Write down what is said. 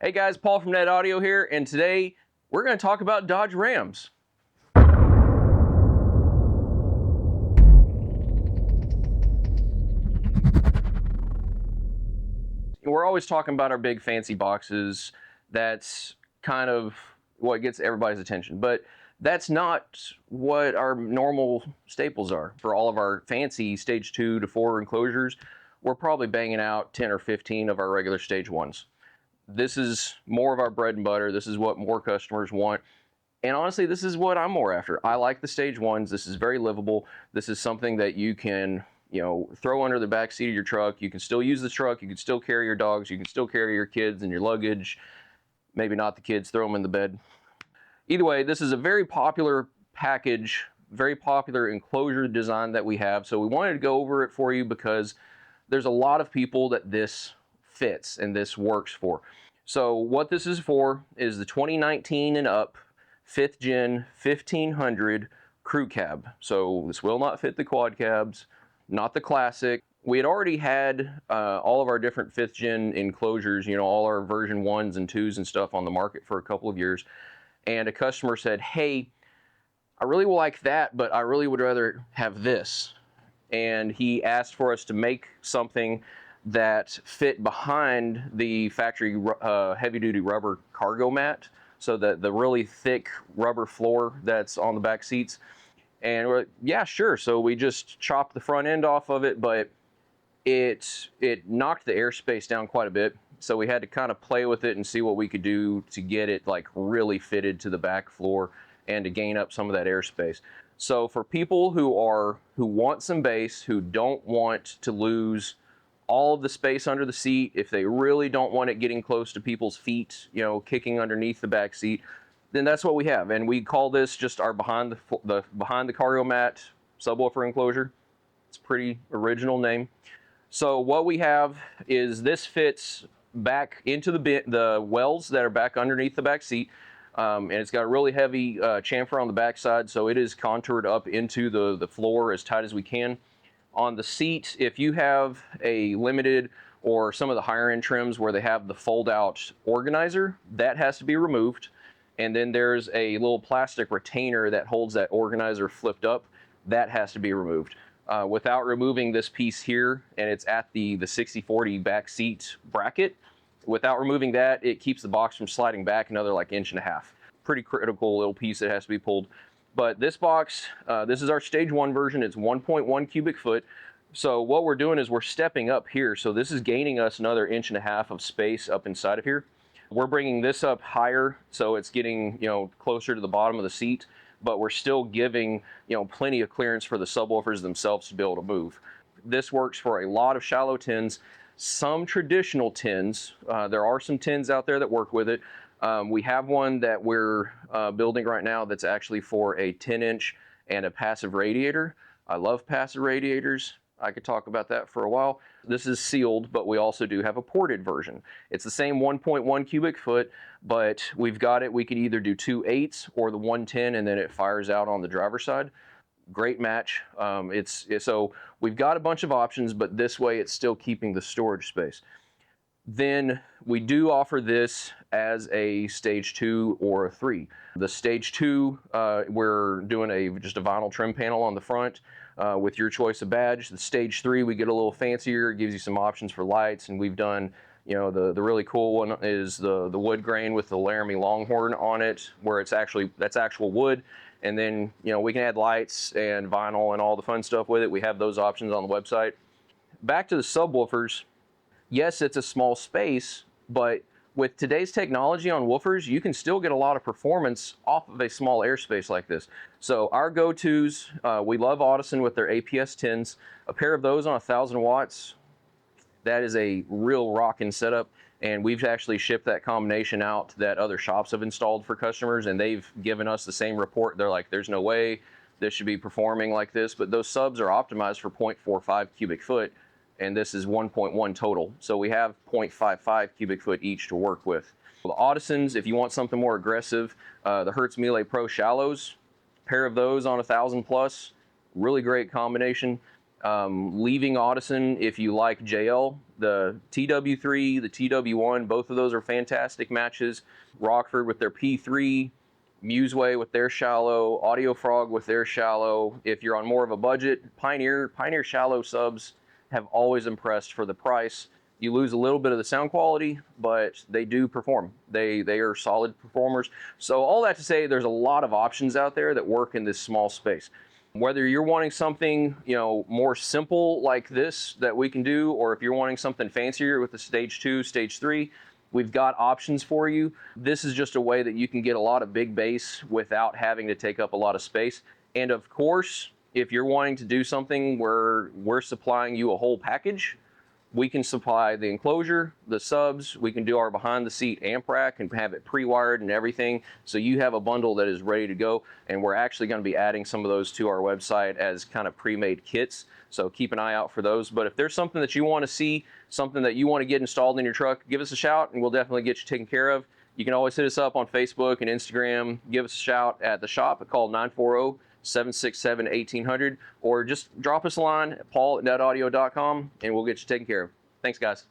Hey guys, Paul from Net Audio here, and today we're going to talk about Dodge Rams. We're always talking about our big fancy boxes. That's kind of what gets everybody's attention, but that's not what our normal staples are. For all of our fancy stage 2 to 4 enclosures, we're probably banging out 10 or 15 of our regular stage 1s. This is more of our bread and butter. This is what more customers want. And honestly, this is what I'm more after. I like the stage 1s. This is very livable. This is something that you can, throw under the back seat of your truck. You can still use the truck. You can still carry your dogs. You can still carry your kids and your luggage. Maybe not the kids, throw them in the bed. Either way, this is a very popular package, very popular enclosure design that we have. So we wanted to go over it for you because there's a lot of people that this fits and this works for. So what this is for is the 2019 and up 5th gen 1500 crew cab. So this will not fit the quad cabs, not the classic. We had already had all of our different 5th gen enclosures, all our version 1s and 2s and stuff on the market for a couple of years. And a customer said, hey, I really like that, but I really would rather have this. And he asked for us to make something that fit behind the factory heavy-duty rubber cargo mat, so that the really thick rubber floor that's on the back seats. And we're like, yeah, sure. So we just chopped the front end off of it, but it knocked the airspace down quite a bit. So we had to kind of play with it and see what we could do to get it like really fitted to the back floor and to gain up some of that airspace. So for people who want some bass, who don't want to lose all of the space under the seat, if they really don't want it getting close to people's feet, kicking underneath the back seat, then that's what we have. And we call this just our behind the cargo mat subwoofer enclosure. It's a pretty original name. So what we have is this fits back into the wells that are back underneath the back seat. And it's got a really heavy chamfer on the back side, so it is contoured up into the floor as tight as we can. On the seat, if you have a limited or some of the higher end trims where they have the fold out organizer, that has to be removed. And then there's a little plastic retainer that holds that organizer flipped up. That has to be removed. Without removing this piece here, and it's at the 60/40 back seat bracket, without removing that, it keeps the box from sliding back another like 1.5 inches. Pretty critical little piece that has to be pulled. But this box, this is our stage 1 version. It's 1.1 cubic foot. So what we're doing is we're stepping up here. So this is gaining us another 1.5 inches of space up inside of here. We're bringing this up higher, so it's getting, closer to the bottom of the seat, but we're still giving, plenty of clearance for the subwoofers themselves to be able to move. This works for a lot of shallow tins, some traditional tins. There are some tins out there that work with it. We have one that we're building right now that's actually for a 10-inch and a passive radiator. I love passive radiators. I could talk about that for a while. This is sealed, but we also do have a ported version. It's the same 1.1 cubic foot, but we've got it. We could either do 2 8s or the 110, and then it fires out on the driver's side. Great match. So we've got a bunch of options, but this way it's still keeping the storage space. Then we do offer this as a stage 2 or a 3. The stage 2, we're doing just a vinyl trim panel on the front with your choice of badge. The stage 3, we get a little fancier. It gives you some options for lights, and we've done, the really cool one is the wood grain with the Laramie Longhorn on it, where that's actual wood. And then, we can add lights and vinyl and all the fun stuff with it. We have those options on the website. Back to the subwoofers. Yes, it's a small space, but with today's technology on woofers, you can still get a lot of performance off of a small airspace like this. So our go-tos, we love Audison with their APS 10s. A pair of those on 1,000 watts, that is a real rockin' setup. And we've actually shipped that combination out that other shops have installed for customers, and they've given us the same report. They're like, there's no way this should be performing like this, but those subs are optimized for 0.45 cubic foot. And this is 1.1 total. So we have 0.55 cubic foot each to work with. The Audisons, if you want something more aggressive, the Hertz Melee Pro Shallows, pair of those on 1,000 plus, really great combination. Leaving Audison, if you like JL, The TW3, the TW1, both of those are fantastic matches. Rockford with their P3, Museway with their shallow, Audio Frog with their shallow. If you're on more of a budget, Pioneer shallow subs have always impressed for the price. You lose a little bit of the sound quality, but they do perform. They are solid performers. So all that to say, there's a lot of options out there that work in this small space. Whether you're wanting something, more simple like this that we can do, or if you're wanting something fancier with the stage 2, stage 3, we've got options for you. This is just a way that you can get a lot of big bass without having to take up a lot of space. And of course, if you're wanting to do something where we're supplying you a whole package, we can supply the enclosure, the subs, we can do our behind the seat amp rack and have it pre-wired and everything. So you have a bundle that is ready to go. And we're actually going to be adding some of those to our website as kind of pre-made kits. So keep an eye out for those. But if there's something that you want to see, something that you want to get installed in your truck, give us a shout and we'll definitely get you taken care of. You can always hit us up on Facebook and Instagram. Give us a shout at the shop. Call 940-767-1800, or just drop us a line at paul@netaudio.com and we'll get you taken care of. Thanks, guys.